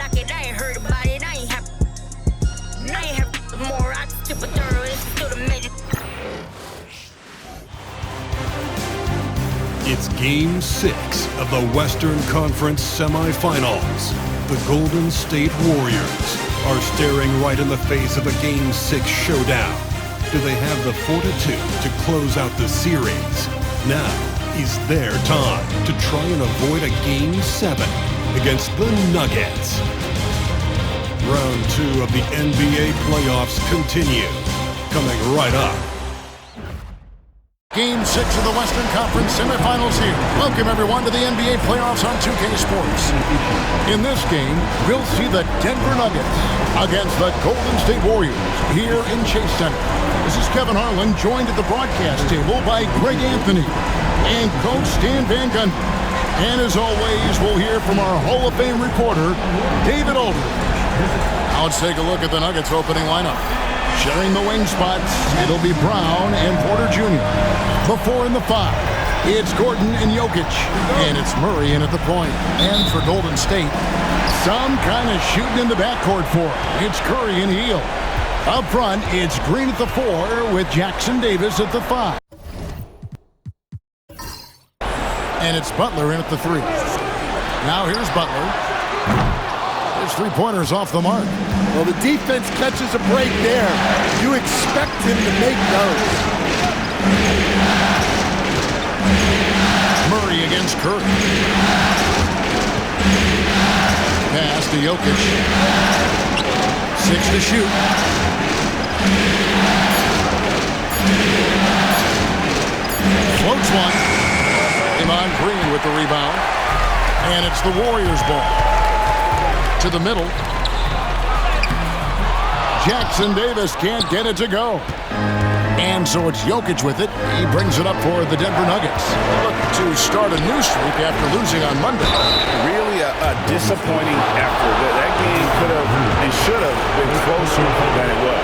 like it, I ain't heard about it, I ain't have more, I just tip a thorough, it's still the minute. It's Game 6 of the Western Conference semifinals. The Golden State Warriors are staring right in the face of a Game 6 showdown. Do they have the fortitude to close out the series? Now is their time to try and avoid a Game 7 against the Nuggets. Round 2 of the NBA playoffs continue. Coming right up. Game 6 of the Western Conference semifinals here. Welcome, everyone, to the NBA playoffs on 2K Sports. In this game, we'll see the Denver Nuggets against the Golden State Warriors here in Chase Center. This is Kevin Harlan, joined at the broadcast table by Greg Anthony and Coach Stan Van Gundy. And as always, we'll hear from our Hall of Fame reporter, David Aldridge. Now let's take a look at the Nuggets opening lineup. Sharing the wing spots, it'll be Brown and Porter Jr. The 4 and the 5, it's Gordon and Jokic. And it's Murray in at the point. And for Golden State, some kind of shooting in the backcourt for him. It's Curry and Hield. Up front, it's Green at the 4 with Jackson Davis at the 5. And it's Butler in at the 3. Now here's Butler. His three-pointer's off the mark. Well, the defense catches a break there. You expect him to make those. Murray against Curry. Pass to Jokic. 6 to shoot. Floats one. Iman Green with the rebound. And it's the Warriors' ball. To the middle. Jackson Davis can't get it to go. And so it's Jokic with it. He brings it up for the Denver Nuggets. Look to start a new streak after losing on Monday. Really a disappointing effort. That game could have and should have been closer than it was.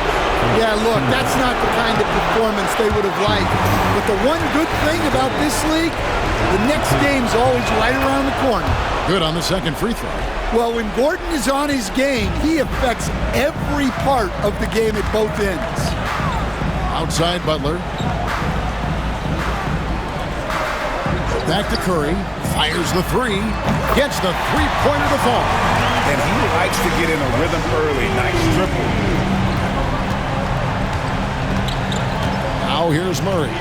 Yeah, look, that's not the kind of performance they would have liked. But the one good thing about this league, the next game's always right around the corner. Good on the second free throw. Well, when Gordon is on his game, he affects every part of the game at both ends. Outside Butler. Back to Curry. Fires the 3. Gets the three-pointer to fall. And he likes to get in a rhythm early. Nice triple. Now here's Murray.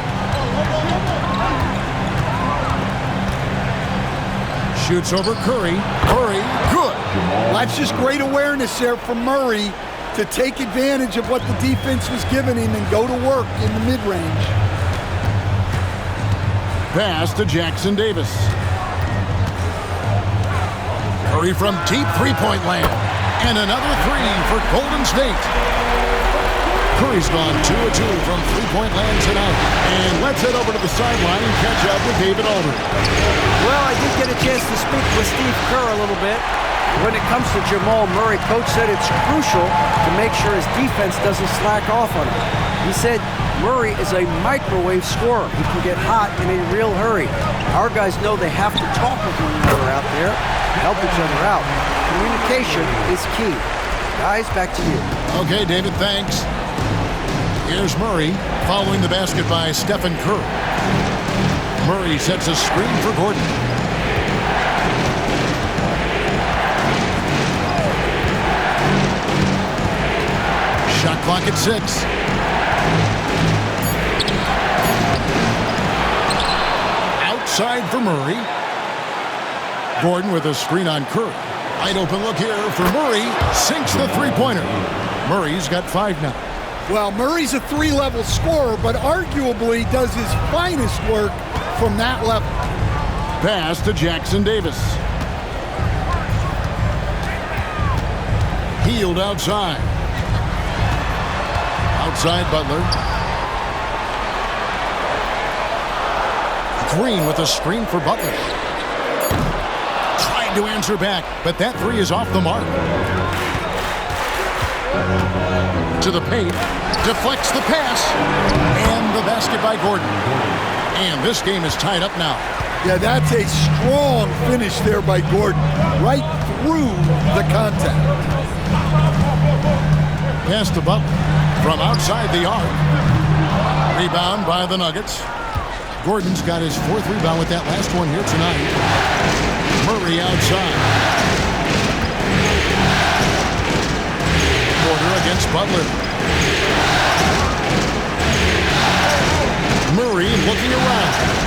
Shoots over Curry. Curry, good. Well, that's just great awareness there from Murray to take advantage of what the defense was giving him and go to work in the mid-range. Pass to Jackson Davis. Curry from deep three-point land. And another 3 for Golden State. Curry's gone 2 of 2 from three-point land tonight. And let's head over to the sideline and catch up with David Aldridge. Well, I did get a chance to speak with Steve Kerr a little bit. When it comes to Jamal Murray, Coach said it's crucial to make sure his defense doesn't slack off on him. He said Murray is a microwave scorer. He can get hot in a real hurry. Our guys know they have to talk with one another out there, help each other out. Communication is key. Guys, back to you. Okay, David, thanks. Here's Murray, following the basket by Stephen Curry. Murray sets a screen for Gordon. Shot clock at 6. Outside for Murray. Gordon with a screen on Curry. Wide open look here for Murray. Sinks the three-pointer. Murray's got 5 now. Well, Murray's a 3-level scorer, but arguably does his finest work from that level. Pass to Jackson Davis. Hield outside. Outside Butler. Green with a screen for Butler. Tried to answer back, but that 3 is off the mark. To the paint, deflects the pass, and the basket by Gordon. And this game is tied up now. Yeah, that's a strong finish there by Gordon, right through the contact. Pass to Butler from outside the arc. Rebound by the Nuggets. Gordon's got his 4th rebound with that last one here tonight. Murray outside. Porter against Butler. Murray looking around.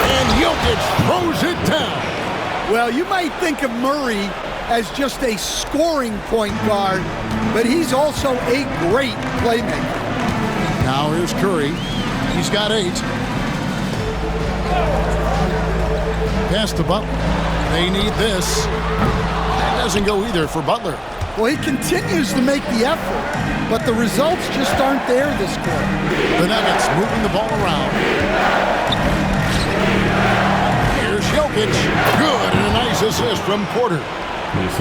And Jokic throws it down. Well, you might think of Murray as just a scoring point guard, but he's also a great playmaker. Now here's Curry. He's got 8. Pass to Butler. They need this. That doesn't go either for Butler. Well, he continues to make the effort, but the results just aren't there this quarter. The Nuggets moving the ball around. Here's Jokic. Good, and a nice assist from Porter.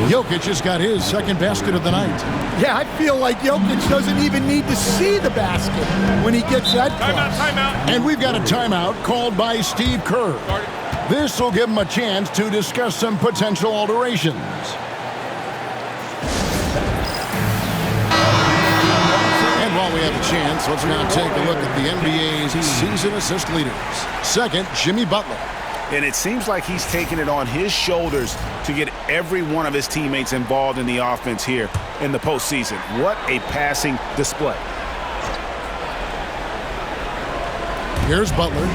Jokic has got his 2nd basket of the night. Yeah, I feel like Jokic doesn't even need to see the basket when he gets that close. Timeout. And we've got a timeout called by Steve Kerr. This will give him a chance to discuss some potential alterations. And while we have a chance, let's now take a look at the NBA's season assist leaders. 2nd, Jimmy Butler. And it seems like he's taking it on his shoulders to get every one of his teammates involved in the offense here in the postseason. What a passing display. Here's Butler.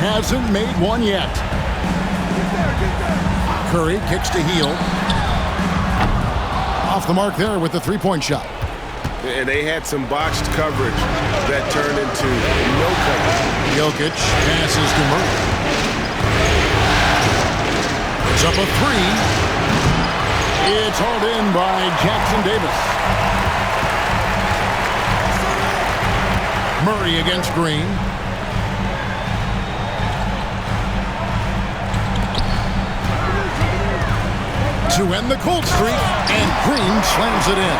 Hasn't made one yet. Curry kicks to heel. Off the mark there with the 3-point shot. And they had some botched coverage that turned into no coverage. Jokic passes to Murray. It's up a 3. It's hauled in by Jackson Davis. Murray against Green. To end the cold streak, and Green slams it in.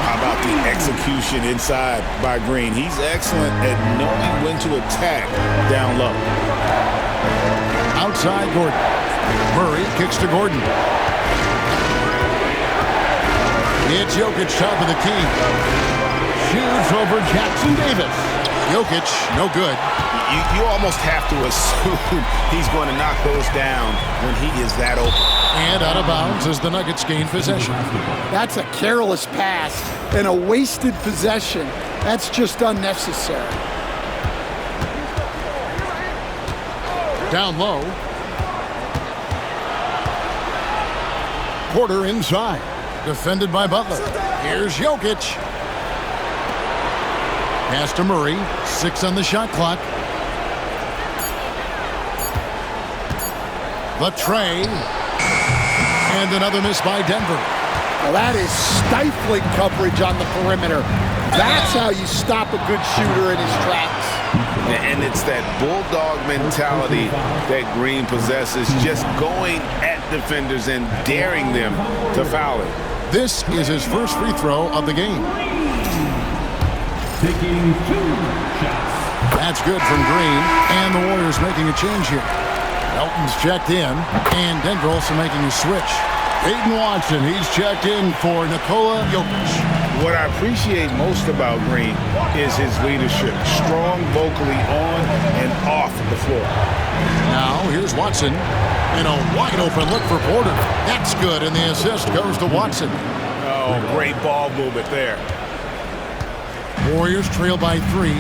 How about the execution inside by Green? He's excellent at knowing when to attack down low. Outside Gordon. Murray kicks to Gordon. It's Jokic top of the key. Shoots over Jackson Davis. Jokic, no good. You almost have to assume he's going to knock those down when he is that open. And out of bounds as the Nuggets gain possession. That's a careless pass and a wasted possession. That's just unnecessary. Down low. Porter inside. Defended by Butler. Here's Jokic. Pass to Murray. 6 on the shot clock. The tray. And another miss by Denver. Well, that is stifling coverage on the perimeter. That's how you stop a good shooter in his tracks. And it's that bulldog mentality that Green possesses, just going at defenders and daring them to foul it. This is his first free throw of the game. Taking 2 shots. That's good from Green, and the Warriors making a change here. Elton's checked in, and Denver also making a switch. Peyton Watson, he's checked in for Nikola Jokic. What I appreciate most about Green is his leadership. Strong vocally on and off the floor. Now, here's Watson, and a wide-open look for Porter. That's good, and the assist goes to Watson. Oh, great ball movement there. Warriors trail by 3.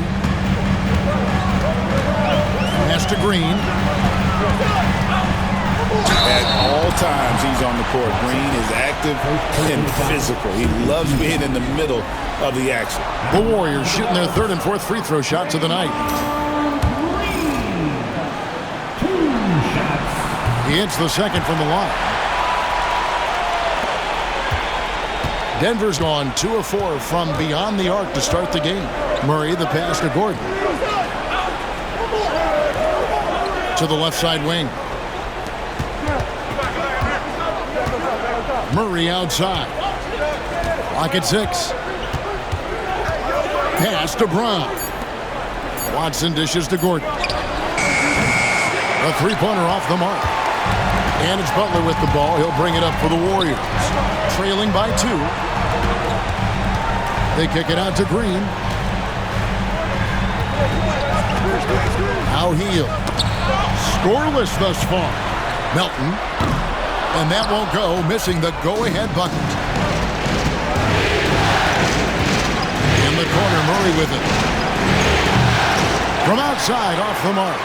Pass to Green. At all times, he's on the court. Green is active and physical. He loves being in the middle of the action. The Warriors shooting their 3rd and 4th free throw shots of the night. 2 shots. He hits the 2nd from the line. Denver's gone 2 of 4 from beyond the arc to start the game. Murray, the pass to Gordon. To the left side wing. Murray outside. Lock at 6. Pass to Brown. Watson dishes to Gordon. A three-pointer off the mark. And it's Butler with the ball. He'll bring it up for the Warriors. Trailing by 2. They kick it out to Green. Now Hield. Scoreless thus far. Melton. And that won't go, missing the go-ahead bucket. In the corner, Murray with it. From outside, off the mark.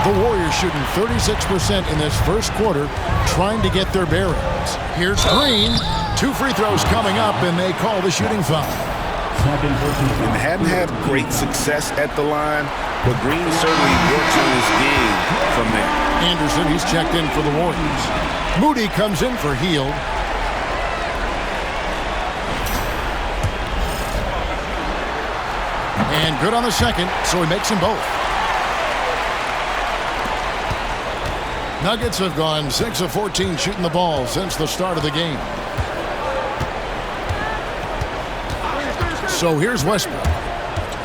The Warriors shooting 36% in this first quarter, trying to get their bearings. Here's Green. 2 free throws coming up, and they call the shooting foul. And hadn't had great success at the line, but Green certainly works on his game from there. Anderson, he's checked in for the Warriors. Moody comes in for Hield. And good on the second, so he makes them both. Nuggets have gone 6 of 14 shooting the ball since the start of the game. So here's Westbrook.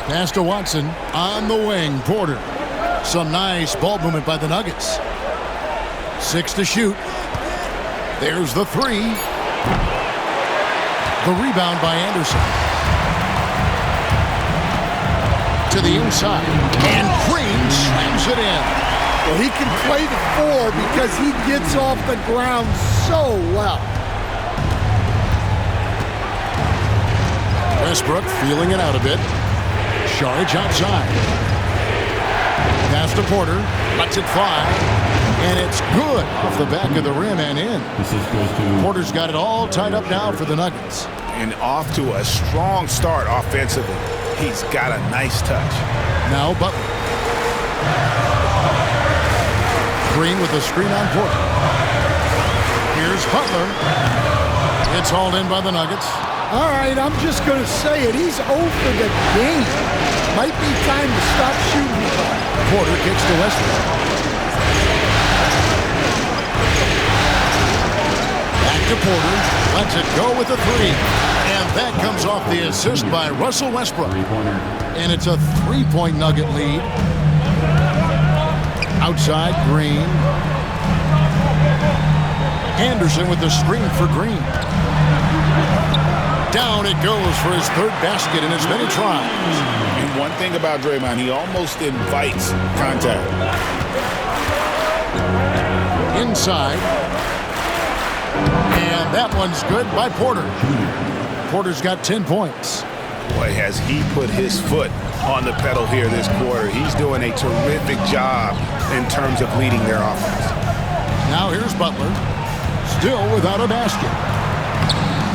Pass to Watson on the wing. Porter. Some nice ball movement by the Nuggets. 6 to shoot. There's the 3. The rebound by Anderson. To the inside. And Green slams it in. Well, he can play the 4 because he gets off the ground so well. Westbrook feeling it out a bit. Saric outside. Pass to Porter. Lets it fly. And it's good off the back of the rim and in. Porter's got it all tied up now for the Nuggets. And off to a strong start offensively. He's got a nice touch. Now Butler. Green with the screen on Porter. Here's Butler. It's hauled in by the Nuggets. All right, I'm just going to say it. He's over the game. Might be time to stop shooting. Porter kicks to Westbrook. Back to Porter. Lets it go with a 3. And that comes off the assist by Russell Westbrook. And it's a 3-point Nugget lead. Outside, Green. Anderson with the screen for Green. Down it goes for his 3rd basket in as many tries. And one thing about Draymond, he almost invites contact. Inside. And that one's good by Porter. Porter's got 10 points. Boy, has he put his foot on the pedal here this quarter. He's doing a terrific job in terms of leading their offense. Now here's Butler. Still without a basket.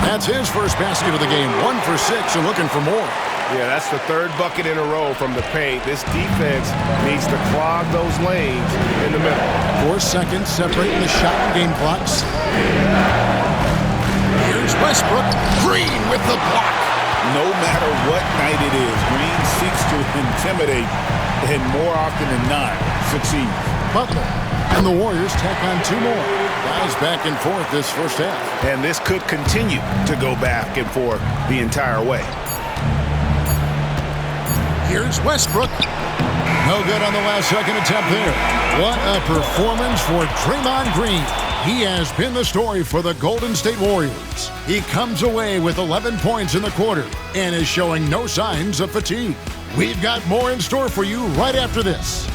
That's his first basket of the game. 1 for 6 and looking for more. Yeah, that's the 3rd bucket in a row from the paint. This defense needs to clog those lanes in the middle. 4 seconds separating the shot and game clocks. Here's Westbrook. Green with the block. No matter what night it is, Green seeks to intimidate and more often than not succeeds. Butler. And the Warriors tack on 2 more. Guys back and forth this first half. And this could continue to go back and forth the entire way. Here's Westbrook. No good on the last second attempt there. What a performance for Draymond Green. He has been the story for the Golden State Warriors. He comes away with 11 points in the quarter and is showing no signs of fatigue. We've got more in store for you right after this.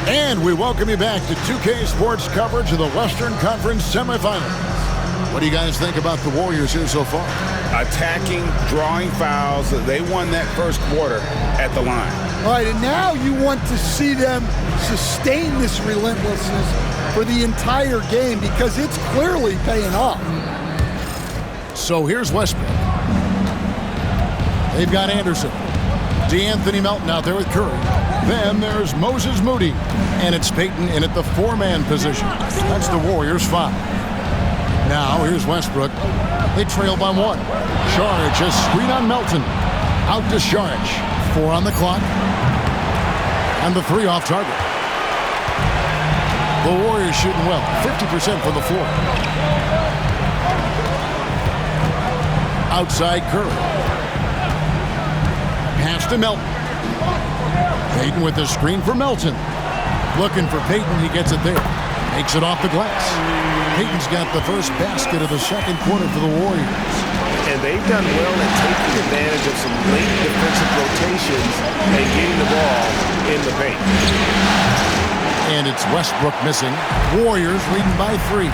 And we welcome you back to 2K Sports coverage of the Western Conference semifinals. What do you guys think about the Warriors here so far? Attacking, drawing fouls. They won that first quarter at the line. All right, and now you want to see them sustain this relentlessness for the entire game because it's clearly paying off. So here's Westbrook. They've got Anderson. DeAnthony Melton out there with Curry. Then there's Moses Moody. And it's Payton in at the 4-man position. That's the Warriors' 5. Now here's Westbrook. They trail by 1. Saric, a screen on Melton. Out to Saric. 4 on the clock. And the 3 off target. The Warriors shooting well. 50% from the floor. Outside Curry. Pass to Melton. Payton with the screen for Melton. Looking for Payton, he gets it there. Makes it off the glass. Payton's got the first basket of the second quarter for the Warriors. And they've done well at taking advantage of some late defensive rotations and getting the ball in the paint. And it's Westbrook missing. Warriors leading by 3.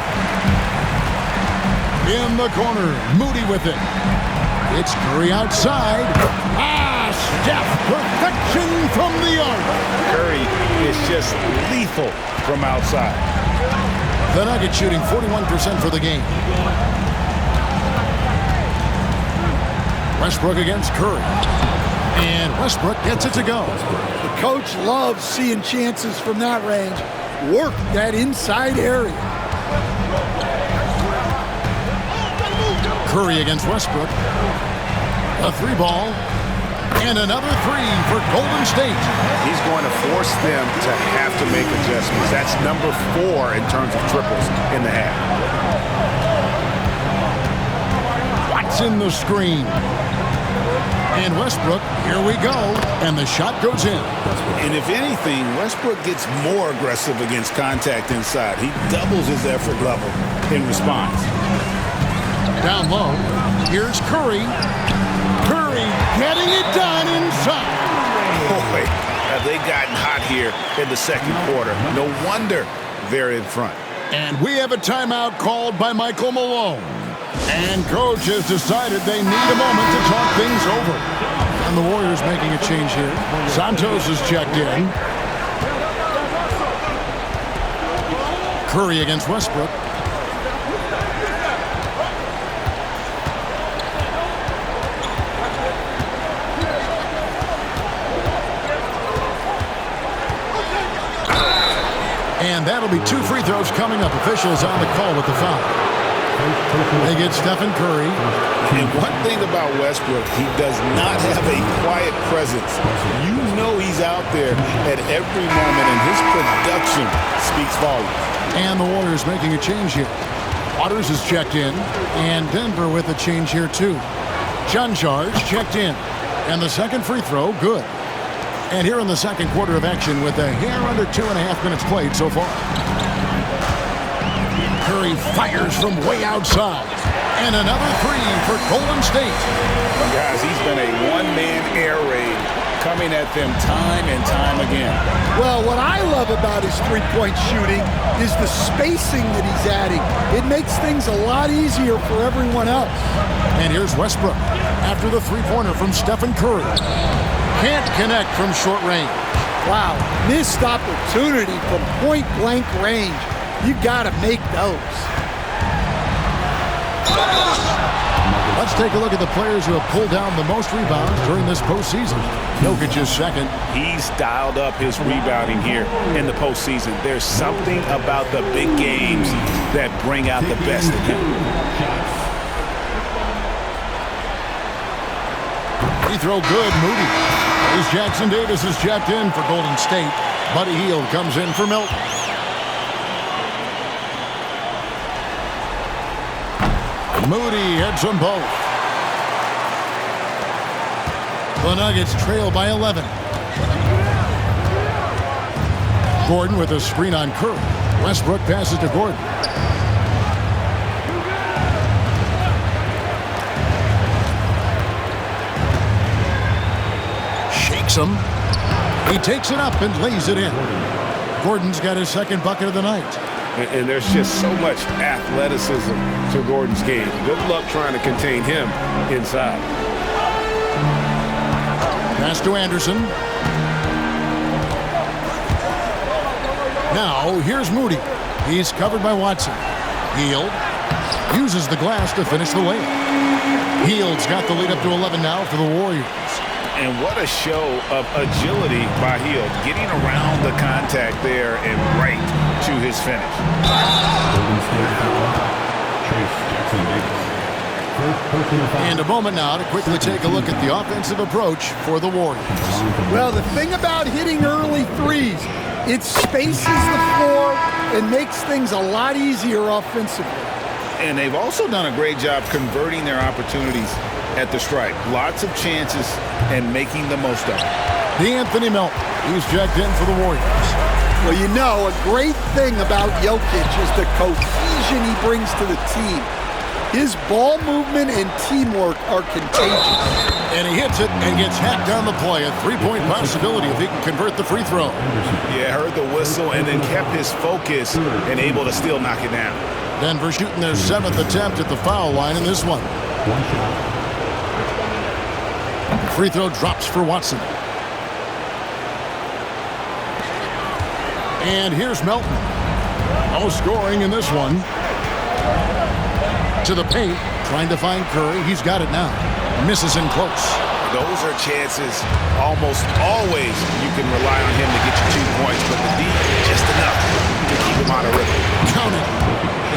In the corner, Moody with it. It's Curry outside. Steph, perfection from the arc. Curry is just lethal from outside. The Nuggets shooting 41% for the game. Westbrook against Curry. And Westbrook gets it to go. The coach loves seeing chances from that range. Work that inside area. Curry against Westbrook. A 3-ball. And another 3 for Golden State. He's going to force them to have to make adjustments. That's number 4 in terms of triples in the half. Watson the screen. And Westbrook, here we go. And the shot goes in. And if anything, Westbrook gets more aggressive against contact inside. He doubles his effort level in response. Down low, here's Curry. Curry getting it done inside. Boy, have they gotten hot here in the second quarter. No wonder they're in front. And we have a timeout called by Michael Malone. And coach has decided they need a moment to talk things over. And the Warriors making a change here. Santos is checked in. Curry against Westbrook. And that'll be 2 free throws coming up. Officials on the call with the foul. They get Stephen Curry. And one thing about Westbrook, he does not have a quiet presence. You know he's out there at every moment, and his production speaks volumes. And the Warriors making a change here. Waters is checked in, and Denver with a change here too. John Charge checked in, and the second free throw, good. And here in the second quarter of action with a hair under 2.5 minutes played so far. Curry fires from way outside. And another 3 for Golden State. Guys, he's been a one-man air raid coming at them time and time again. Well, what I love about his three-point shooting is the spacing that he's adding. It makes things a lot easier for everyone else. And here's Westbrook after the three-pointer from Stephen Curry. Can't connect from short range. Wow, missed opportunity from point-blank range. You gotta make those. Let's take a look at the players who have pulled down the most rebounds during this postseason. Jokic is second. He's dialed up his rebounding here in the postseason. There's something about the big games that bring out the best in him. Free throw good, Moody. As Jackson Davis is checked in for Golden State. Buddy Hield comes in for Milton. Moody hits them both. The Nuggets trail by 11. Gordon with a screen on Curry. Westbrook passes to Gordon. Shakes him. He takes it up and lays it in. Gordon's got his second bucket of the night. And there's just so much athleticism to Gordon's game. Good luck trying to contain him inside. Pass to Anderson. Now, here's Moody. He's covered by Watson. Hield uses the glass to finish the layup. Hield's got the lead up to 11 now for the Warriors. And what a show of agility by Hield, getting around the contact there and right to his finish. And a moment now to quickly take a look at the offensive approach for the Warriors. Well, the thing about hitting early threes, it spaces the floor and makes things a lot easier offensively. And they've also done a great job converting their opportunities at the stripe. Lots of chances and making the most of it. Anthony Melton, he's checked in for the Warriors. Well, you know, a great thing about Jokic is the cohesion he brings to the team. His ball movement and teamwork are contagious. And he hits it and gets hacked down the play. A three-point possibility if he can convert the free throw. Yeah, heard the whistle and then kept his focus and able to still knock it down. Denver shooting their 7th attempt at the foul line in this one. Free throw drops for Watson. And here's Melton. No scoring in this one. To the paint, trying to find Curry. He's got it now. Misses in close. Those are chances almost always you can rely on him to get you 2 points, but the D just enough to keep him out of rhythm. Count it.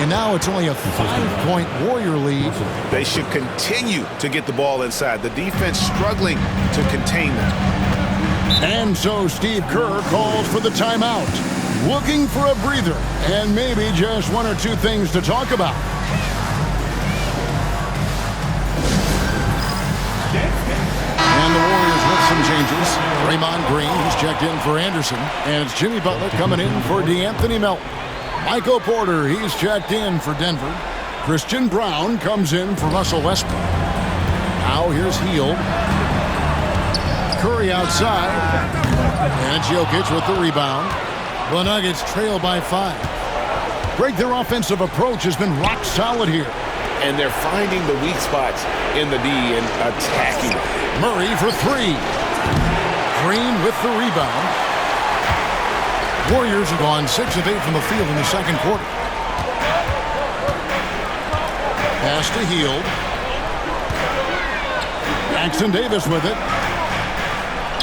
And now it's only a 5-point Warrior lead. They should continue to get the ball inside. The defense struggling to contain them. And so Steve Kerr calls for the timeout. Looking for a breather and maybe just 1 or 2 things to talk about. And the Warriors with some changes. Draymond Green, he's checked in for Anderson. And it's Jimmy Butler coming in for DeAnthony Melton. Michael Porter, he's checked in for Denver. Christian Brown comes in for Russell Westbrook. Now here's Hield. Curry outside. And it's Jokic with the rebound. The Nuggets trail by 5. Greg, their offensive approach has been rock solid here. And they're finding the weak spots in the D and attacking. Murray for 3. Green with the rebound. Warriors have gone 6 of 8 from the field in the second quarter. Pass to Hield. Jackson Davis with it.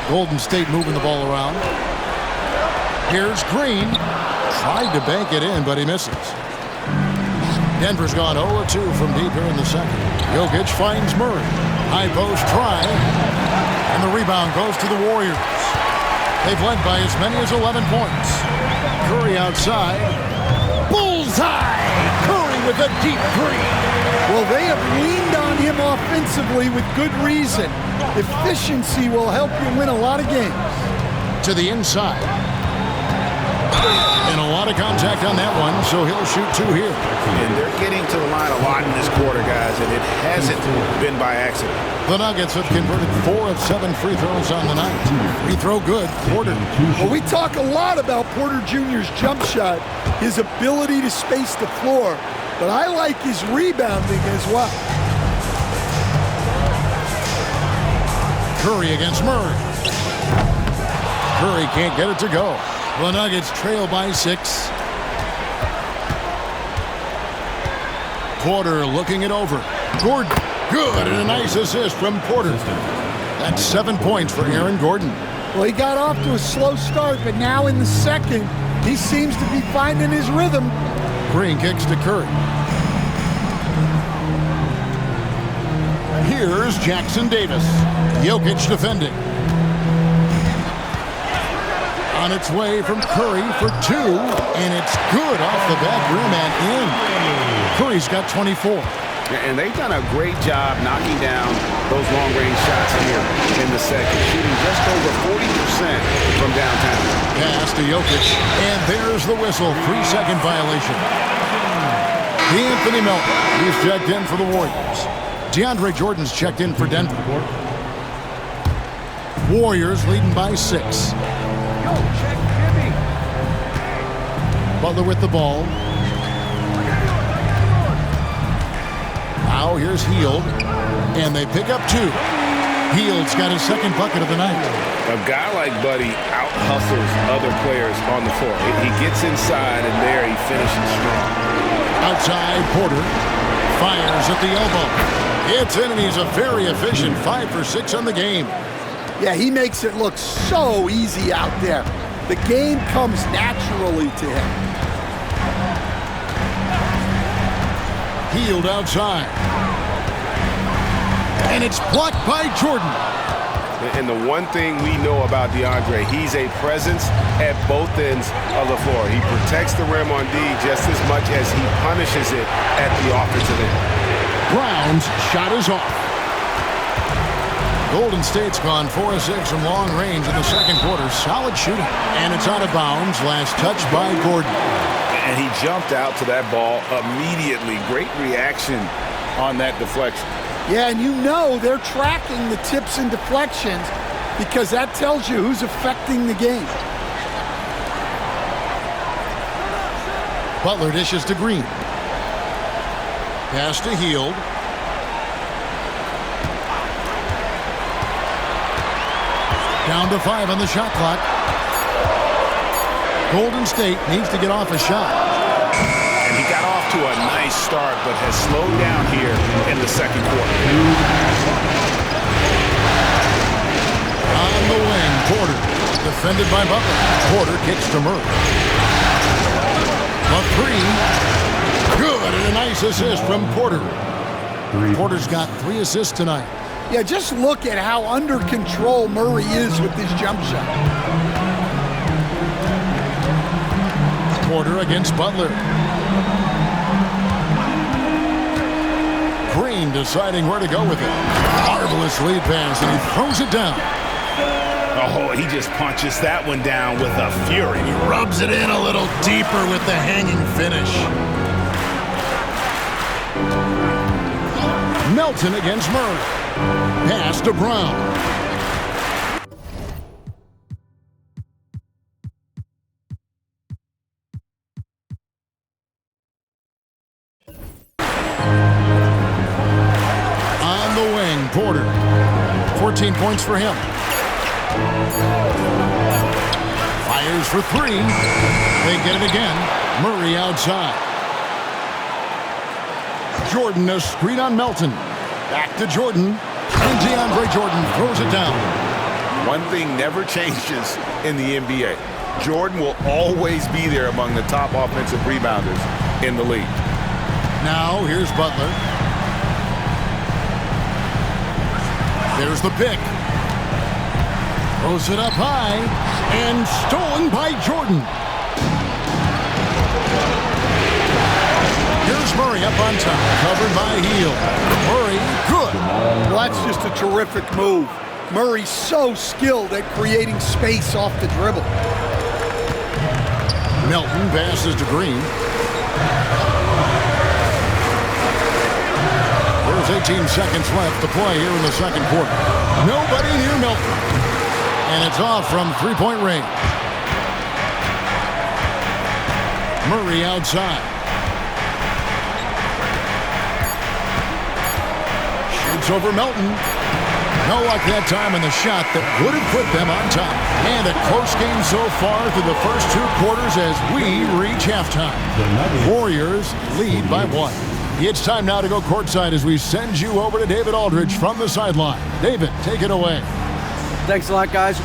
Golden State moving the ball around. Here's Green. Tried to bank it in, but he misses. Denver's gone 0-2 from deep here in the second. Jokic finds Murray. High post try. And the rebound goes to the Warriors. They've led by as many as 11 points. Curry outside. Bullseye! Curry with a deep three. Well, they have leaned on him offensively with good reason. Efficiency will help you win a lot of games. To the inside. And a lot of contact on that one, so he'll shoot 2 here. And they're getting to the line a lot in this quarter, guys, and it hasn't been by accident. The Nuggets have converted 4 of 7 free throws on the night. Free throw good, Porter. Well, we talk a lot about Porter Jr.'s jump shot, his ability to space the floor, but I like his rebounding as well. Curry against Murray. Curry can't get it to go. The Nuggets trail by 6. Porter looking it over. Gordon, good, and a nice assist from Porter. That's 7 points for Aaron Gordon. Well, he got off to a slow start, but now in the second, he seems to be finding his rhythm. Green kicks to Curry. Here's Jackson Davis. Jokic defending. On its way from Curry for 2, and it's good off the back rim and in. Curry's got 24. And they've done a great job knocking down those long-range shots here in the second, shooting just over 40% from downtown. Pass to Jokic, and there's the whistle. 3-second violation. DeAnthony Melton, he's checked in for the Warriors. DeAndre Jordan's checked in for Denver. Warriors leading by 6. Butler with the ball. Now here's Hield, and they pick up 2. Hield's got his second bucket of the night. A guy like Buddy out-hustles other players on the floor. He gets inside, and there he finishes strong. Outside, Porter fires at the elbow. It's in, and he's a very efficient 5 for 6 on the game. Yeah, he makes it look so easy out there. The game comes naturally to him. Hield outside. And it's blocked by Jordan. And the one thing we know about DeAndre, he's a presence at both ends of the floor. He protects the rim on D just as much as he punishes it at the offensive end. Brown's shot is off. Golden State's gone 4 of 6 from long range in the second quarter. Solid shooting. And it's out of bounds. Last touch by Gordon. And he jumped out to that ball immediately. Great reaction on that deflection. Yeah, and you know they're tracking the tips and deflections because that tells you who's affecting the game. Butler dishes to Green. Pass to Hield. Down to 5 on the shot clock. Golden State needs to get off a shot. And he got off to a nice start, but has slowed down here in the second quarter. On the wing, Porter. Defended by Butler. Porter kicks to Murray. A three. Good, and a nice assist from Porter. Porter's got 3 assists tonight. Yeah, just look at how under control Murray is with this jump shot. Porter against Butler. Green deciding where to go with it. Marvelous lead pass, and he throws it down. Oh, he just punches that one down with a fury. He rubs it in a little deeper with the hanging finish. Melton against Murray. Pass to Brown. On the wing, Porter. 14 points for him. Fires for 3. They get it again. Murray outside. Jordan, a screen on Melton. Back to Jordan. And DeAndre Jordan throws it down. One thing never changes in the NBA. Jordan will always be there among the top offensive rebounders in the league. Now, here's Butler. There's the pick. Throws it up high. And stolen by Jordan. Here's Murray up on top. Covered by Hield. Murray, good. Well, that's just a terrific move. Murray's so skilled at creating space off the dribble. Melton passes to Green. There's 18 seconds left to play here in the second quarter. Nobody near Melton. And it's off from three-point range. Murray outside. Shoots over Melton. No luck that time in the shot that would have put them on top. And a close game so far through the first 2 quarters as we reach halftime. Warriors lead by 1. It's time now to go courtside as we send you over to David Aldridge from the sideline. David, take it away. Thanks a lot, guys.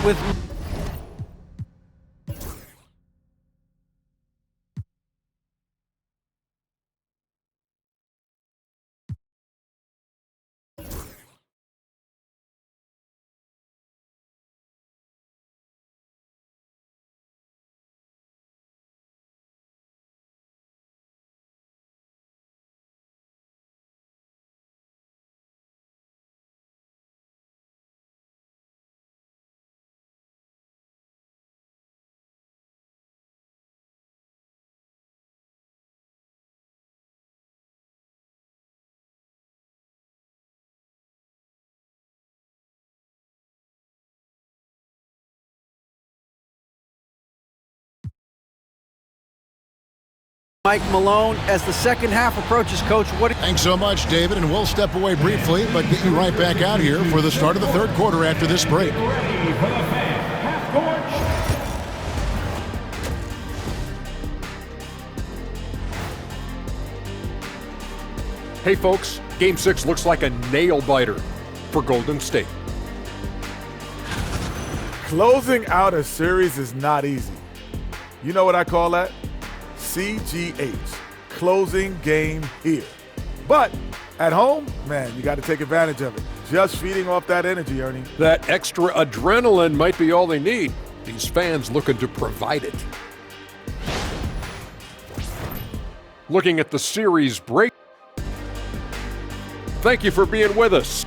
Mike Malone, as the second half approaches, Coach, Thanks so much, David, and we'll step away briefly, but get you right back out here for the start of the third quarter after this break. Hey folks, Game 6 looks like a nail-biter for Golden State. Closing out a series is not easy. You know what I call that? CGH, closing game here. But at home, man, you got to take advantage of it. Just feeding off that energy, Ernie. That extra adrenaline might be all they need. These fans looking to provide it. Looking at the series break. Thank you for being with us.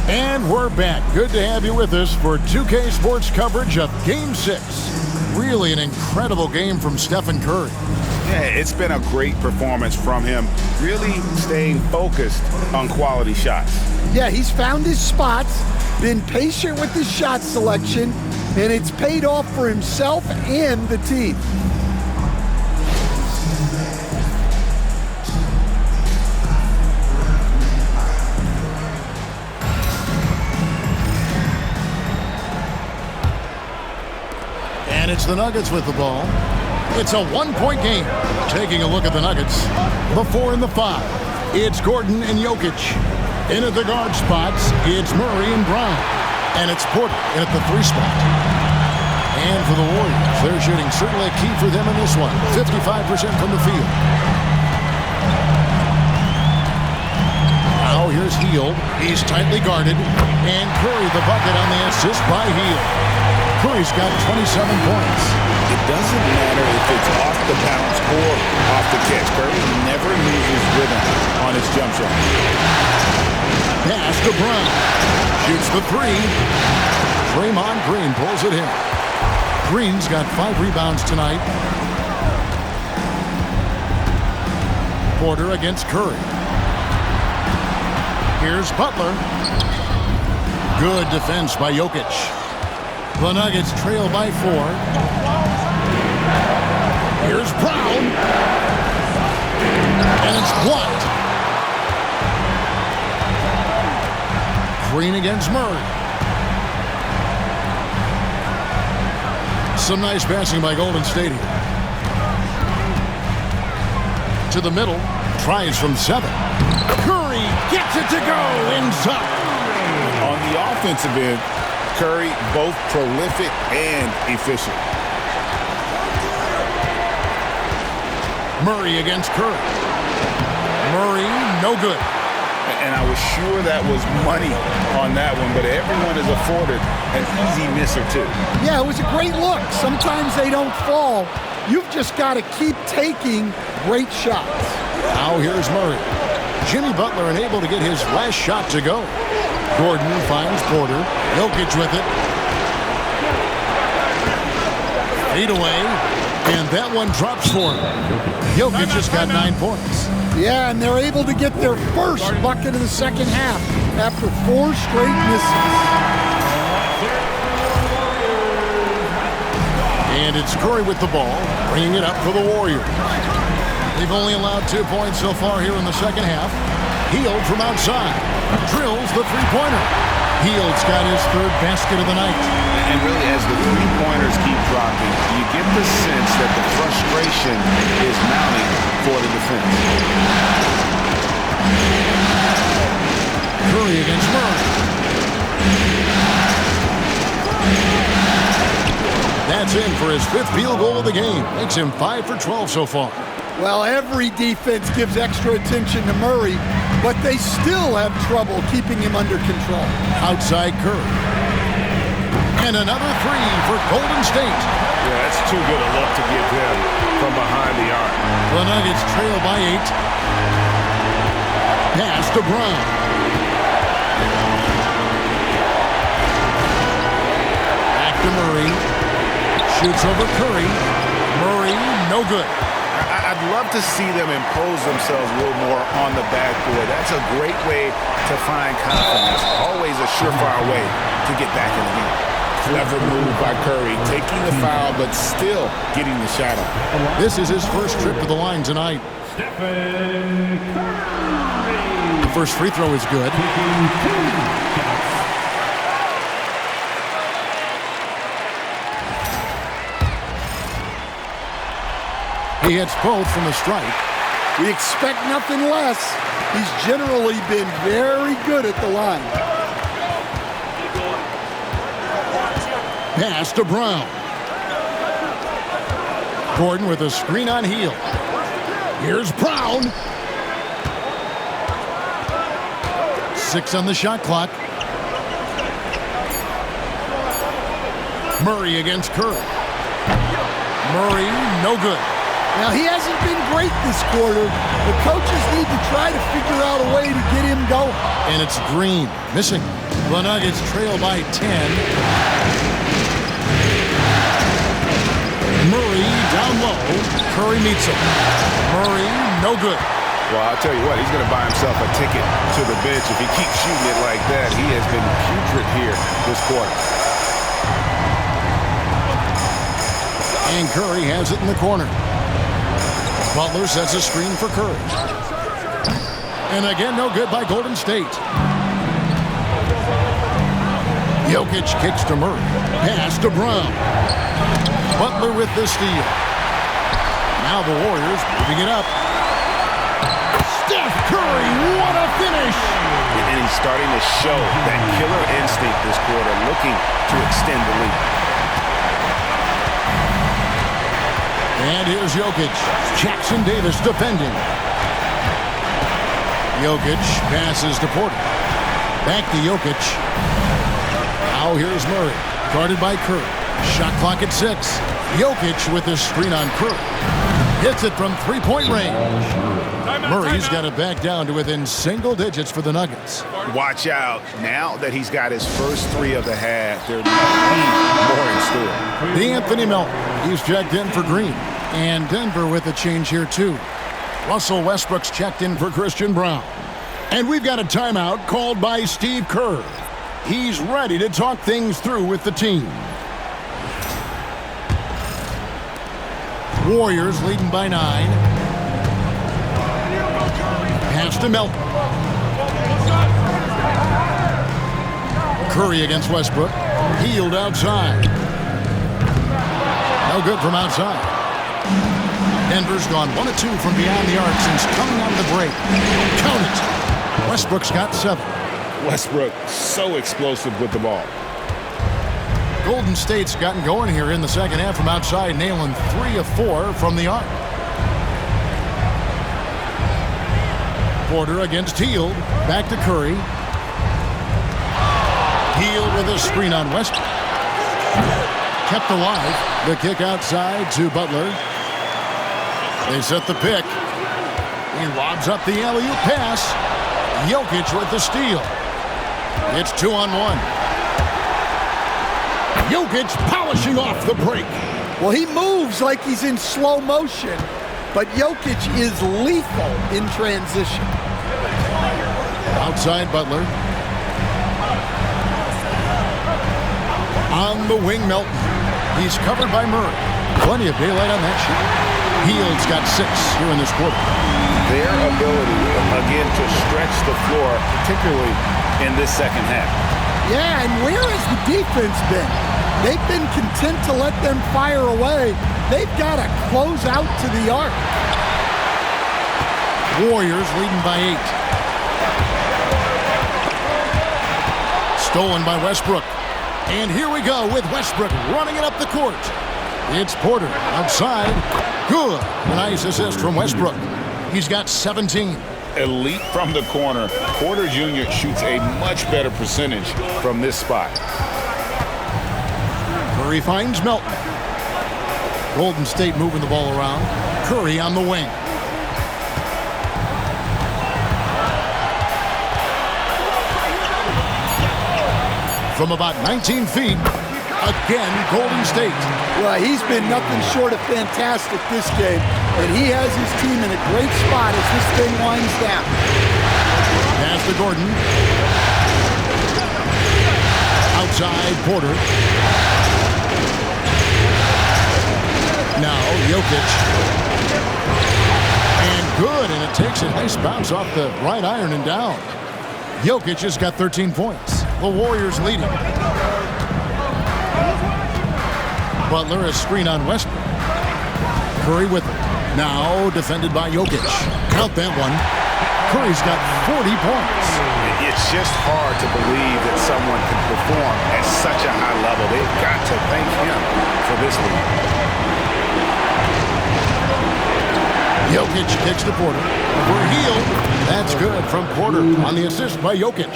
And we're back. Good to have you with us for 2K Sports coverage of Game 6. Really an incredible game from Stephen Curry. Yeah, it's been a great performance from him, really staying focused on quality shots. Yeah, he's found his spots, been patient with his shot selection, and it's paid off for himself and the team. And it's the Nuggets with the ball. It's a one-point game. Taking a look at the Nuggets. The 4 and the 5. It's Gordon and Jokic. In at the guard spots, it's Murray and Brown. And it's Porter in at the 3 spot. And for the Warriors, they're shooting certainly a key for them in this one. 55% from the field. Now here's Hield. He's tightly guarded. And Curry the bucket on the assist by Hield. Curry's got 27 points. It doesn't matter if it's off the bounce or off the catch. Curry never loses rhythm on his jump shot. Pass to Brown. Shoots the 3. Draymond Green pulls it in. Green's got 5 rebounds tonight. Porter against Curry. Here's Butler. Good defense by Jokic. The Nuggets trail by 4. Here's Brown. And it's blocked. Green against Murray. Some nice passing by Golden State here. To the middle. Tries from 7. Curry gets it to go inside. On the offensive end, Curry both prolific and efficient. Murray against Curry. Murray, no good. And I was sure that was money on that one, but everyone is afforded an easy miss or two. Yeah, it was a great look. Sometimes they don't fall. You've just got to keep taking great shots. Now here's Murray. Jimmy Butler unable to get his last shot to go. Gordon finds Porter. Jokic with it. Fade away. And that one drops for him. Jokic just got 9 points. Yeah, and they're able to get their first bucket of the second half after 4 straight misses. And it's Curry with the ball, bringing it up for the Warriors. They've only allowed 2 points so far here in the second half. Hield from outside. Drills the three-pointer. Hield's got his 3rd basket of the night. And really, as the three-pointers keep dropping, you get the sense that the frustration is mounting for the defense. Curry against Murray. That's in for his 5th field goal of the game. Makes him 5 for 12 so far. Well, every defense gives extra attention to Murray, but they still have trouble keeping him under control. Outside Curry. And another 3 for Golden State. Yeah, that's too good a look to give him from behind the arc. The Nuggets trail by 8. Pass to Brown. Back to Murray. Shoots over Curry. Murray, no good. I'd love to see them impose themselves a little more on the backboard. That's a great way to find confidence. Always a surefire way to get back in the game. Clever move by Curry, taking the foul, but still getting the shot off. This is his first trip to the line tonight. Stephen Curry. The first free throw is good. He hits both from the strike. We expect nothing less. He's generally been very good at the line. Pass to Brown. Gordon with a screen on heel. Here's Brown. 6 on the shot clock. Murray against Curry. Murray, no good. Now, he hasn't been great this quarter. The coaches need to try to figure out a way to get him going. And it's Green, missing. The Nuggets trail by 10. Murray down low. Curry meets him. Murray, no good. Well, I'll tell you what, he's going to buy himself a ticket to the bench. If he keeps shooting it like that, he has been putrid here this quarter. And Curry has it in the corner. Butler sets a screen for Curry. And again, no good by Golden State. Jokic kicks to Murray. Pass to Brown. Butler with the steal. Now the Warriors moving it up. Steph Curry, what a finish! And he's starting to show that killer instinct this quarter, looking to extend the lead. And here's Jokic. Jackson Davis defending. Jokic passes to Porter. Back to Jokic. Now here's Murray. Guarded by Curry. Shot clock at 6. Jokic with his screen on Curry. Hits it from three-point range. Murray's got it back down to within single digits for the Nuggets. Watch out. Now that he's got his first 3 of the half, there might be more in store. The Anthony Melton. He's checked in for Green. And Denver with a change here, too. Russell Westbrook's checked in for Christian Brown. And we've got a timeout called by Steve Kerr. He's ready to talk things through with the team. Warriors leading by 9. Pass to Melton. Curry against Westbrook. Healed outside. No good from outside. Denver's gone 1 of 2 from beyond the arc since coming out of the break. Count it. Westbrook's got 7. Westbrook so explosive with the ball. Golden State's gotten going here in the second half from outside, nailing 3 of 4 from the arc. Porter against Hield. Back to Curry. Hield with a screen on Westbrook. Kept alive. The kick outside to Butler. They set the pick. He lobs up the alley-oop pass. Jokic with the steal. It's 2-on-1. Jokic polishing off the break. Well, he moves like he's in slow motion, but Jokic is lethal in transition. Outside Butler. On the wing, Melton. He's covered by Murray. Plenty of daylight on that shot. Hield's got 6 here in this quarter. Their ability, again, to stretch the floor, particularly in this second half. Yeah, and where has the defense been? They've been content to let them fire away. They've got to close out to the arc. Warriors leading by 8. Stolen by Westbrook. And here we go with Westbrook running it up the court. It's Porter outside. Good. Nice assist from Westbrook. He's got 17. Elite from the corner. Porter Jr. shoots a much better percentage from this spot. Curry finds Melton. Golden State moving the ball around. Curry on the wing. From about 19 feet, again, Golden State. Well, he's been nothing short of fantastic this game, and he has his team in a great spot as this thing winds down. Pass to Gordon. Outside, Porter. Now, Jokic. And good, and it takes a nice bounce off the right iron and down. Jokic has got 13 points. The Warriors leading. Butler a screen on Westbrook. Curry with it. Now defended by Jokic. Count that one. Curry's got 40 points. It's just hard to believe that someone can perform at such a high level. They've got to thank him for this lead. Jokic kicks to Porter. Over heel. That's good from Porter on the assist by Jokic.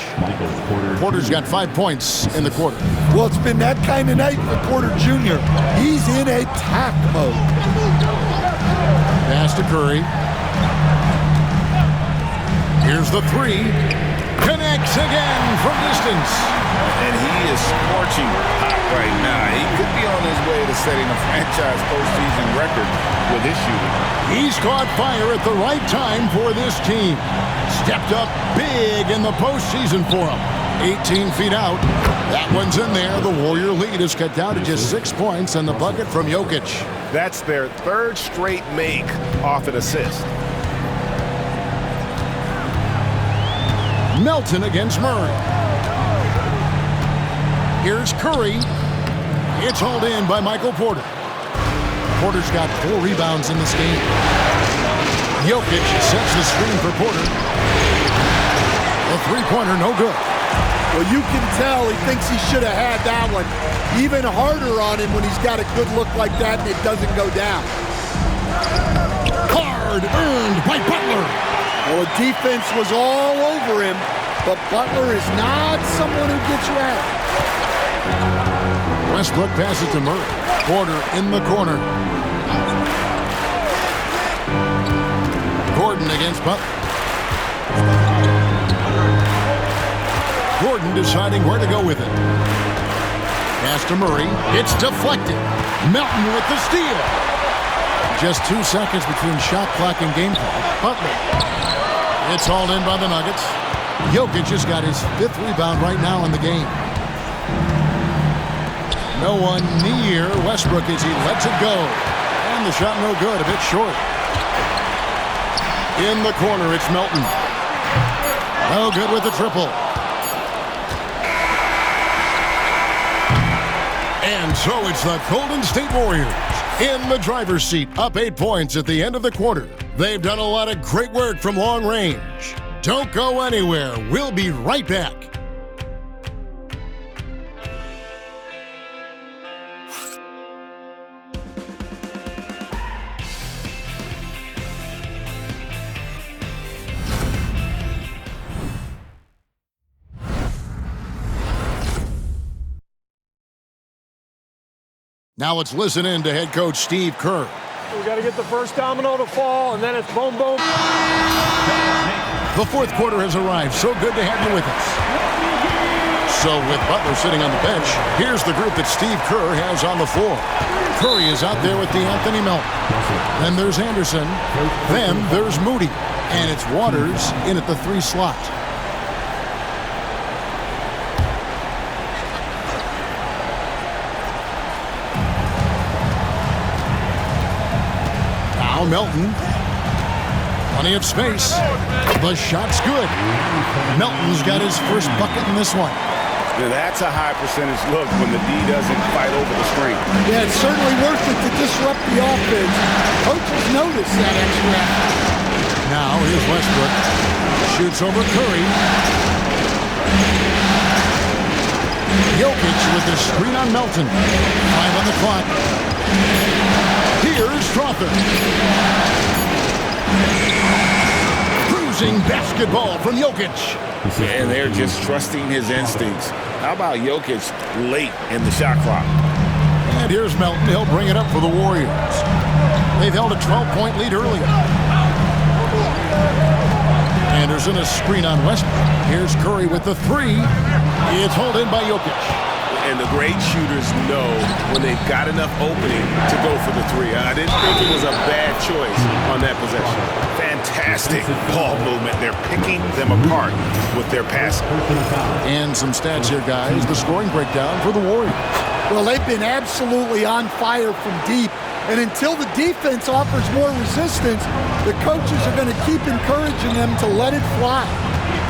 Porter's got 5 points in the quarter. Well, it's been that kind of night for Porter Jr. He's in attack mode. Pass to Curry. Here's the three. Connects again from distance. And he is scorching hot right now. He could be on his way to setting a franchise postseason record with his shooting. He's caught fire at the right time for this team. Stepped up big in the postseason for him. 18 feet out. That one's in there. The Warrior lead is cut down to just 6 points and the bucket from Jokic. That's their third straight make off an assist. Melton against Murray. Here's Curry. It's hauled in by Michael Porter. Porter's got 4 rebounds in this game. Jokic sets the screen for Porter. The three-pointer no good. Well, you can tell he thinks he should have had that one. Even harder on him when he's got a good look like that and it doesn't go down. Hard earned by Butler. Well, the defense was all over him, but Butler is not someone who gets rattled. Westbrook passes to Murray. Porter in the corner. Gordon against Butler. Gordon deciding where to go with it. Pass to Murray. It's deflected. Melton with the steal. Just 2 seconds between shot clock and game clock. Butler. It's hauled in by the Nuggets. Jokic just got his 5th rebound right now in the game. No one near Westbrook as he lets it go. And the shot no good, a bit short. In the corner, it's Melton. No good with the triple. And so it's the Golden State Warriors in the driver's seat, up 8 points at the end of the quarter. They've done a lot of great work from long range. Don't go anywhere. We'll be right back. Now let's listen in to head coach Steve Kerr. We got to get the first domino to fall, and then it's boom, boom. The fourth quarter has arrived. So good to have you with us. So with Butler sitting on the bench, here's the group that Steve Kerr has on the floor. Curry is out there with DeAnthony Melton. Then there's Anderson. Then there's Moody. And it's Waters in at the 3 slot. Melton. Plenty of space. The shot's good. Melton's got his first bucket in this one. Now that's a high percentage look when the D doesn't fight over the screen. Yeah, it's certainly worth it to disrupt the offense. Coaches notice that extra effort. Now here's Westbrook. Shoots over Curry. Jokic with the screen on Melton. 5 on the clock. Here's Strawther. Cruising basketball from Jokic. And they're just trusting his instincts. How about Jokic late in the shot clock? And here's Melton. He'll bring it up for the Warriors. They've held a 12-point lead earlier. Anderson, a screen on Westbrook. Here's Curry with the 3. It's hauled in by Jokic. And the great shooters know when they've got enough opening to go for the 3. I didn't think it was a bad choice on that possession. Fantastic ball movement. They're picking them apart with their passing. And some stats here, guys. The scoring breakdown for the Warriors. Well, they've been absolutely on fire from deep. And until the defense offers more resistance, the coaches are going to keep encouraging them to let it fly.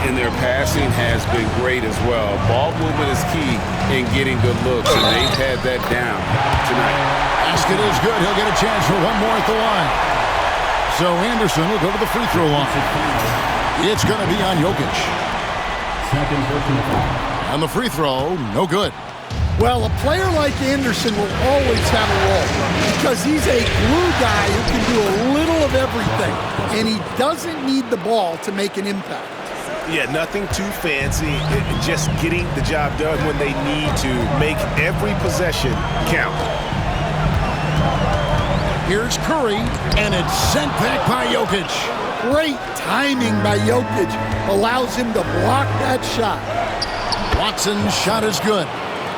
And their passing has been great as well. Ball movement is key in getting good looks, and they've had that down tonight. Basket is good. He'll get a chance for one more at the line. So Anderson will go to the free throw line. It's going to be on Jokic. And the free throw, no good. Well, a player like Anderson will always have a role because he's a glue guy who can do a little of everything. everything, and he doesn't need the ball to make an impact. Yeah, nothing too fancy. Just getting the job done when they need to. Make every possession count. Here's Curry, and it's sent back by Jokic. Great timing by Jokic allows him to block that shot. Watson's shot is good.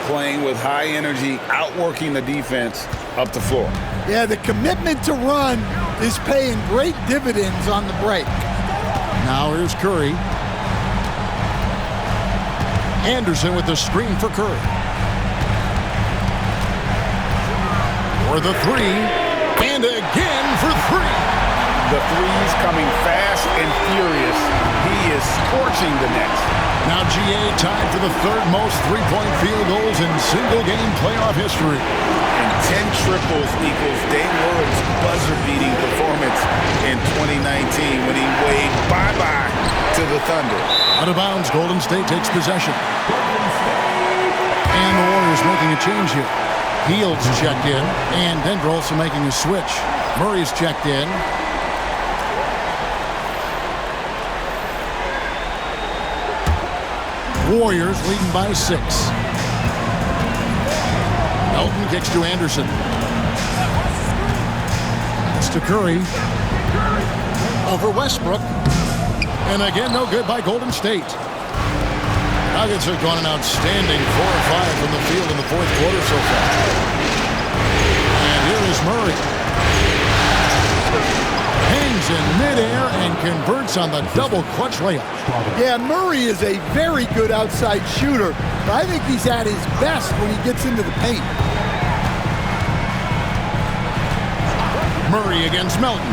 Playing with high energy, outworking the defense up the floor. Yeah, the commitment to run is paying great dividends on the break. Now here's Curry. Anderson with the screen for Curry. For the three, and again for three. The threes coming fast and furious. He is scorching the nets. Now GA tied for the third most three-point field goals in single-game playoff history. And 10 triples equals Dame Lillard's buzzer-beating performance in 2019 when he waved bye-bye to the Thunder. Out of bounds, Golden State takes possession. And the Warriors making a change here. Fields checked in, and Denver also making a switch. Murray's checked in. Warriors leading by 6. Melton kicks to Anderson. It's to Curry. Over Westbrook. And again, no good by Golden State. Nuggets have gone an outstanding 4 of 5 from the field in the fourth quarter so far. And here is Murray. Hangs in midair and converts on the double clutch layup. Yeah, Murray is a very good outside shooter, but I think he's at his best when he gets into the paint. Murray against Melton.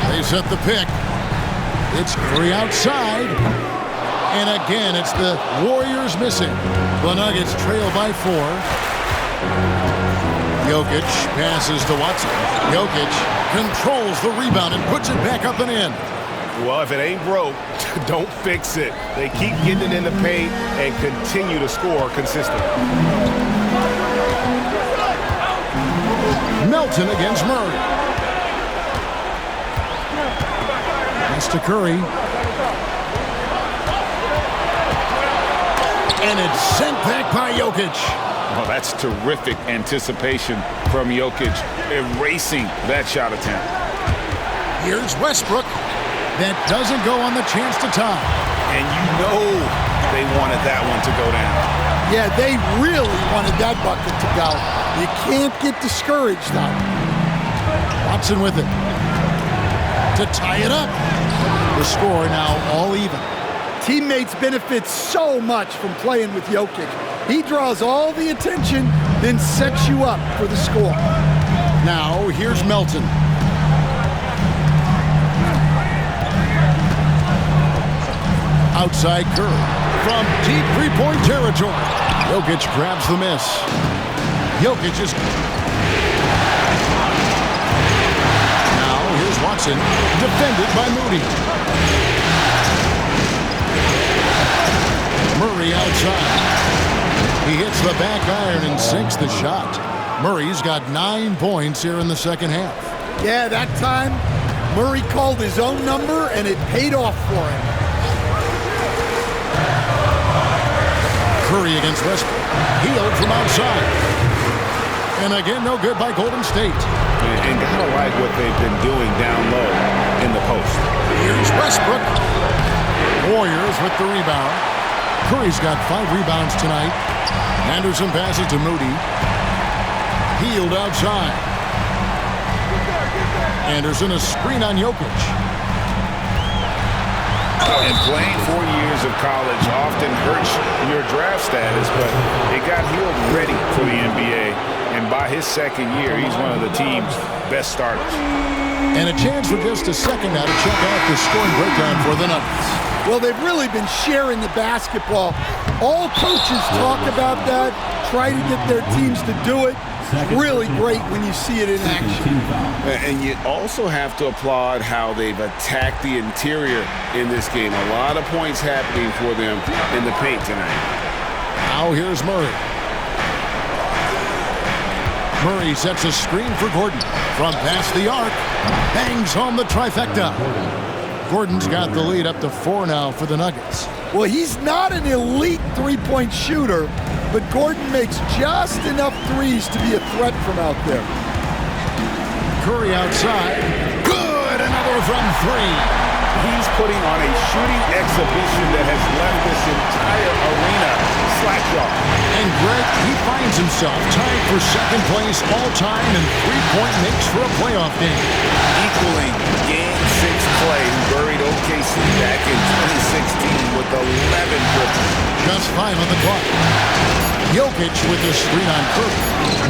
They set the pick. It's Curry outside. And again, it's the Warriors missing. The Nuggets trail by 4. Jokic passes to Watson. Jokic controls the rebound and puts it back up and in. Well, if it ain't broke, don't fix it. They keep getting it in the paint and continue to score consistently. Melton against Murray. Pass to Curry. And it's sent back by Jokic. Well, that's terrific anticipation from Jokic, erasing that shot attempt. Here's Westbrook. That doesn't go on the chance to tie. And you know they wanted that one to go down. Yeah, they really wanted that bucket to go. You can't get discouraged, though. Watson with it. To tie it up. The score now all even. Teammates benefit so much from playing with Jokic. He draws all the attention, then sets you up for the score. Now, here's Melton. Outside Curry. From deep three-point territory. Jokic grabs the miss. Jokic is... Now, here's Watson. Defended by Moody. Murray outside. He hits the back iron and sinks the shot. Murray's got 9 points here in the second half. Yeah, that time, Murray called his own number, and it paid off for him. Curry against Westbrook. Healed from outside. And again, no good by Golden State. And gotta like what they've been doing down low in the post. Here's Westbrook. Warriors with the rebound. Curry's got 5 rebounds tonight. Anderson passes to Moody. Healed outside. Anderson, a screen on Jokic. And playing 4 years of college often hurts your draft status, but it got Hield ready for the NBA. And by his second year, he's one of the team's best starters. And a chance for just a second now to check out the scoring breakdown for the Nuggets. Well, they've really been sharing the basketball. All coaches talk about that, try to get their teams to do it. It's really great when you see it in action. And you also have to applaud how they've attacked the interior in this game. A lot of points happening for them in the paint tonight. Now here's Murray. Murray sets a screen for Gordon. From past the arc, bangs home the trifecta. Gordon's got the lead up to 4 now for the Nuggets. Well, he's not an elite three-point shooter, but Gordon makes just enough threes to be a threat from out there. Curry outside. Good! Another from 3. He's putting on a shooting exhibition that has left this entire arena slack-jawed. And Greg, he finds himself tied for second place all-time in three-point makes for a playoff game. Equaling Game 6 play, who buried OKC back in 2016 with 11 triples. Just 5 on the clock. Jokic with the screen on Curry.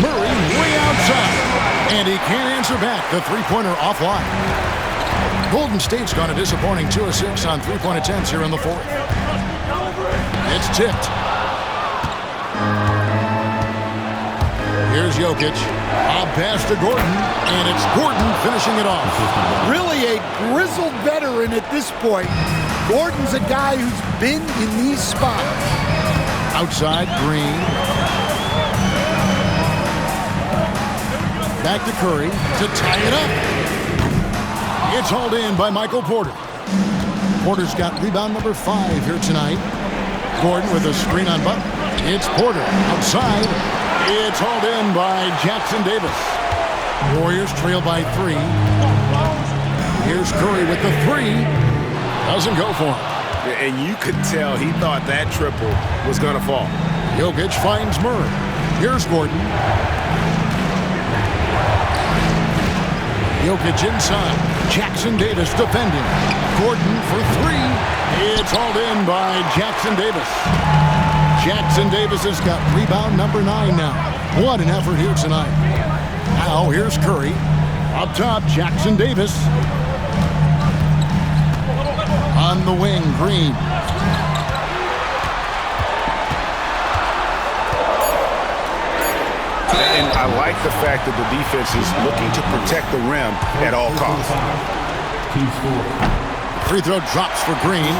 Murray way outside. And he can't answer back. The three-pointer offline. Golden State's gone a disappointing 2 of 6 on three-point attempts here in the fourth. It's tipped. Here's Jokic. A pass to Gordon, and it's Gordon finishing it off. Really a grizzled veteran at this point. Gordon's a guy who's been in these spots. Outside, Green. Back to Curry to tie it up. It's hauled in by Michael Porter. Porter's got rebound number 5 here tonight. Gordon with a screen on Butler. It's Porter outside. It's hauled in by Jackson Davis. Warriors trail by 3. Here's Curry with the 3. Doesn't go for him. And you could tell he thought that triple was going to fall. Jokic finds Murray. Here's Gordon. Jokic inside. Jackson Davis defending. Gordon for 3. It's hauled in by Jackson Davis. Jackson Davis has got rebound number 9 now. What an effort here tonight. Now here's Curry. Up top, Jackson Davis. On the wing, Green. And I like the fact that the defense is looking to protect the rim at all costs. Free throw drops for Green.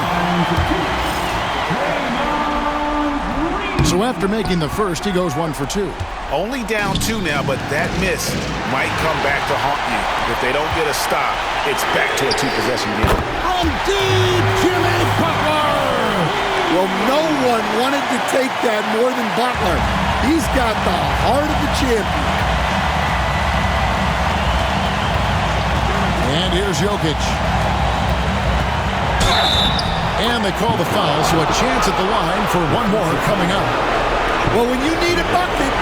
So after making the first, he goes 1 for 2. Only down 2 now, but that miss might come back to haunt you. If they don't get a stop, it's back to a 2-possession game. From deep, Jimmy Butler! Well, no one wanted to take that more than Butler. He's got the heart of the champion. And here's Jokic. And they call the foul, so a chance at the line for one more coming up. Well, when you need a bucket,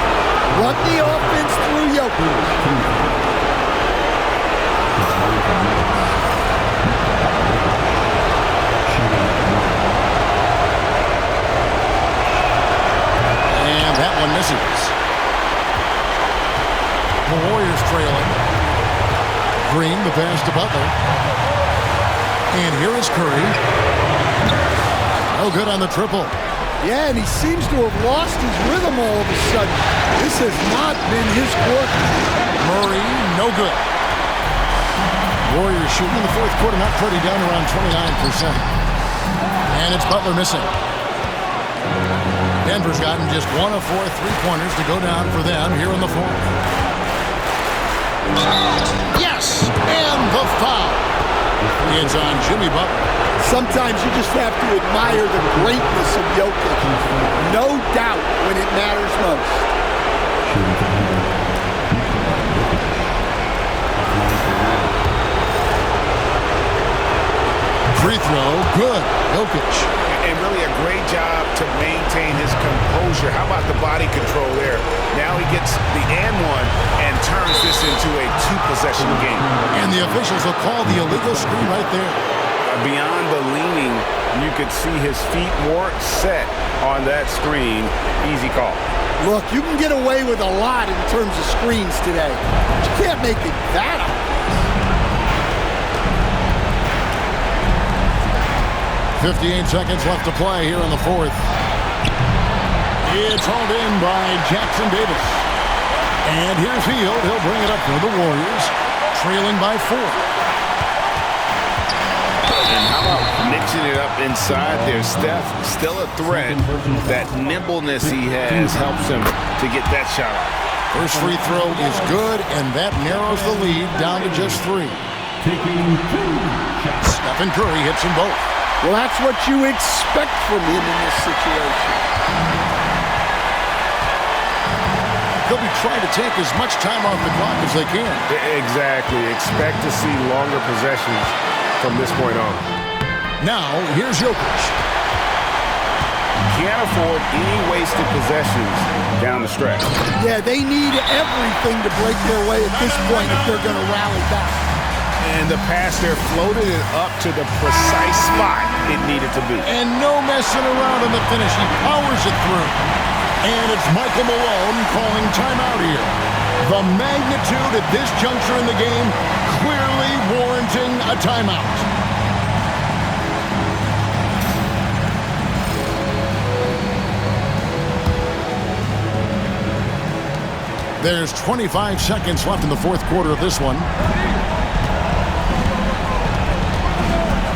run the offense through Jokic. That one misses. The Warriors trailing. Green, the pass to Butler. And here is Curry. No good on the triple. Yeah, and he seems to have lost his rhythm all of a sudden. This has not been his quarter. Murray, no good. Warriors shooting in the fourth quarter, not pretty, down around 29%. And it's Butler missing. Denver's gotten just 1 of 4 3-pointers to go down for them here in the fourth. Yes! And the foul. It's on Jimmy Butler. Sometimes you just have to admire the greatness of Jokic. No doubt when it matters most. Free throw, good. Jokic. And really a great job to maintain his composure. How about the body control there? Now he gets the and one and turns this into a 2-possession game. And the officials will call the illegal screen right there. Beyond the leaning, you could see his feet more set on that screen. Easy call. Look, you can get away with a lot in terms of screens today. But you can't make it that obvious. 58 seconds left to play here in the fourth. It's hauled in by Jackson Davis. And here's Hield. He'll bring it up for the Warriors, trailing by 4. And how about mixing it up inside there? Steph, still a threat. That nimbleness he has helps him to get that shot off. First free throw is good, and that narrows the lead down to just 3. Taking 2 shots. Stephen Curry hits them both. Well, that's what you expect from him in this situation. They'll be trying to take as much time off the clock as they can. Exactly. Expect to see longer possessions from this point on. Now, here's Jokic. Can't afford any wasted possessions down the stretch. Yeah, they need everything to break their way at this point if they're going to rally back. And the pass there floated it up to the precise spot it needed to be. And no messing around in the finish. He powers it through. And it's Michael Malone calling timeout here. The magnitude at this juncture in the game clearly warranting a timeout. There's 25 seconds left in the fourth quarter of this one.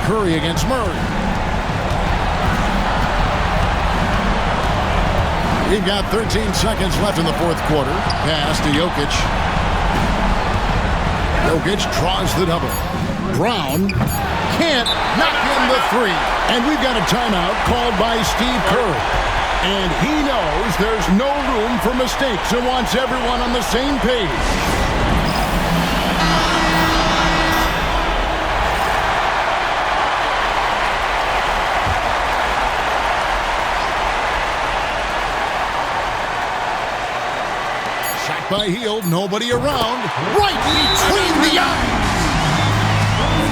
Curry against Murray. We've got 13 seconds left in the fourth quarter. Pass to Jokic. Jokic draws the double. Brown can't knock in the 3. And we've got a timeout called by Steve Kerr. And he knows there's no room for mistakes and wants everyone on the same page. By Hield, nobody around, right between the eyes.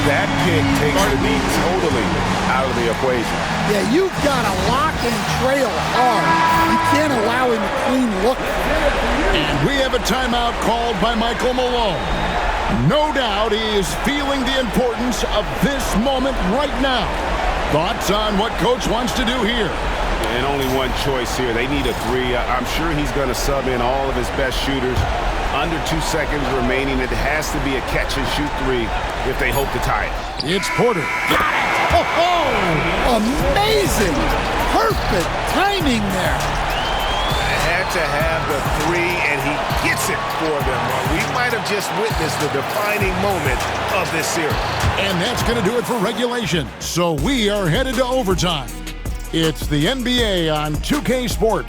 That pick takes the lead totally out of the equation. Yeah, you've got to lock and trail hard. You can't allow him a clean look. And we have a timeout called by Michael Malone. No doubt he is feeling the importance of this moment right now. Thoughts on what Coach wants to do here? And only one choice here. They need a 3. I'm sure he's going to sub in all of his best shooters. Under 2 seconds remaining. It has to be a catch-and-shoot 3 if they hope to tie it. It's Porter. Got it! Oh, amazing! Perfect timing there. Had to have the 3, and he gets it for them. We might have just witnessed the defining moment of this series. And that's going to do it for regulation. So we are headed to overtime. It's the NBA on 2K Sports.